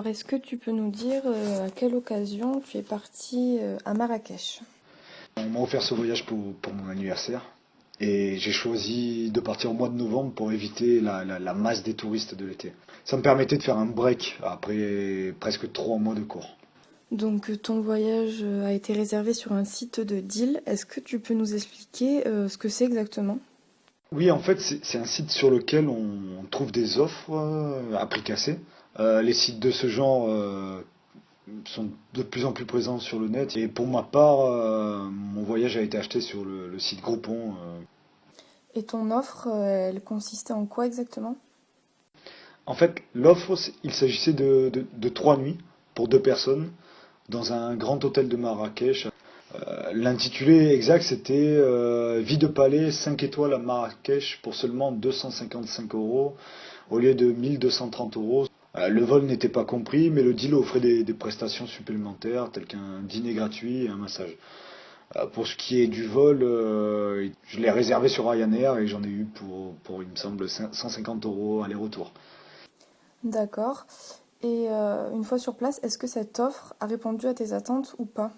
Alors, est-ce que tu peux nous dire à quelle occasion tu es parti à Marrakech? On m'a offert ce voyage pour mon anniversaire et j'ai choisi de partir au mois de novembre pour éviter la masse des touristes de l'été. Ça me permettait de faire un break après presque 3 mois de cours. Donc, ton voyage a été réservé sur un site de deal. Est-ce que tu peux nous expliquer ce que c'est exactement? Oui, en fait, c'est un site sur lequel on trouve des offres à prix cassé. Les sites de ce genre sont de plus en plus présents sur le net. Et pour ma part, mon voyage a été acheté sur le site Groupon. Et ton offre, elle consistait en quoi exactement? En fait, l'offre, il s'agissait de 3 nuits pour 2 personnes dans un grand hôtel de Marrakech. L'intitulé exact, c'était Vie de palais 5 étoiles à Marrakech pour seulement 255 euros au lieu de 1230 euros. Le vol n'était pas compris, mais le deal offrait des prestations supplémentaires telles qu'un dîner gratuit et un massage. Pour ce qui est du vol, je l'ai réservé sur Ryanair et j'en ai eu pour, il me semble, 150 euros aller-retour. D'accord. Et une fois sur place, est-ce que cette offre a répondu à tes attentes ou pas?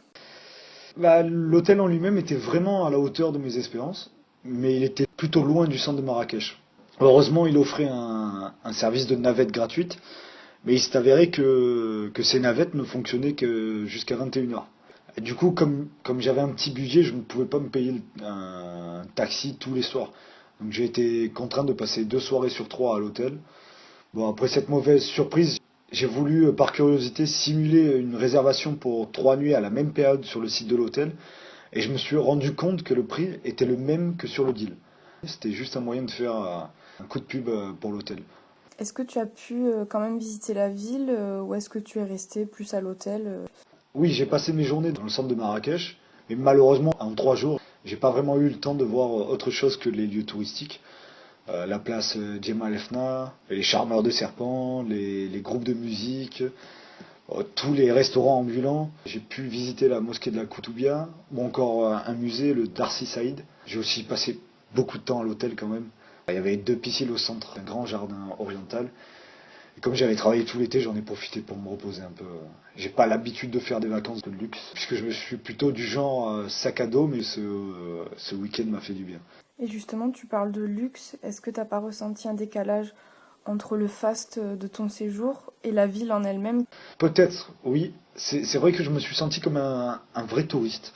Bah, l'hôtel en lui-même était vraiment à la hauteur de mes espérances, mais il était plutôt loin du centre de Marrakech. Heureusement, il offrait un service de navette gratuite, mais il s'est avéré que ces navettes ne fonctionnaient que jusqu'à 21 heures. Du coup, comme j'avais un petit budget, je ne pouvais pas me payer un taxi tous les soirs. Donc j'ai été contraint de passer 2 soirées sur 3 à l'hôtel. Bon, après cette mauvaise surprise, j'ai voulu, par curiosité, simuler une réservation pour 3 nuits à la même période sur le site de l'hôtel, et je me suis rendu compte que le prix était le même que sur le deal. C'était juste un moyen de faire un coup de pub pour l'hôtel. Est-ce que tu as pu quand même visiter la ville ou est-ce que tu es resté plus à l'hôtel Oui, j'ai passé mes journées dans le centre de Marrakech, mais malheureusement, en 3 jours, j'ai pas vraiment eu le temps de voir autre chose que les lieux touristiques. La place Djemal Efna, les charmeurs de serpents, les groupes de musique, tous les restaurants ambulants. J'ai pu visiter la mosquée de la Koutoubia, ou encore un musée, le Darcy Saïd. J'ai aussi passé beaucoup de temps à l'hôtel quand même. Il y avait 2 piscines au centre, un grand jardin oriental. Et comme j'avais travaillé tout l'été, j'en ai profité pour me reposer un peu. J'ai pas l'habitude de faire des vacances de luxe, puisque je suis plutôt du genre sac à dos, mais ce week-end m'a fait du bien. Et justement, tu parles de luxe. Est-ce que t'as pas ressenti un décalage entre le faste de ton séjour et la ville en elle-même? Peut-être, oui. C'est vrai que je me suis senti comme un vrai touriste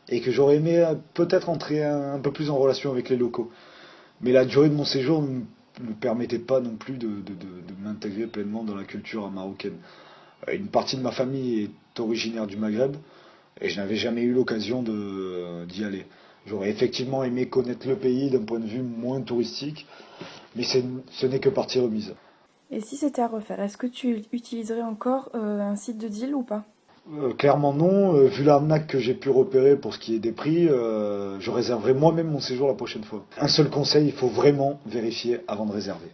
et que j'aurais aimé peut-être entrer un peu plus en relation avec les locaux. Mais la durée de mon séjour ne me permettait pas non plus de m'intégrer pleinement dans la culture marocaine. Une partie de ma famille est originaire du Maghreb et je n'avais jamais eu l'occasion d'y aller. J'aurais effectivement aimé connaître le pays d'un point de vue moins touristique, mais ce n'est que partie remise. Et si c'était à refaire, est-ce que tu utiliserais encore un site de deal ou pas? Clairement non, vu l'arnaque que j'ai pu repérer pour ce qui est des prix, je réserverai moi-même mon séjour la prochaine fois. Un seul conseil, il faut vraiment vérifier avant de réserver.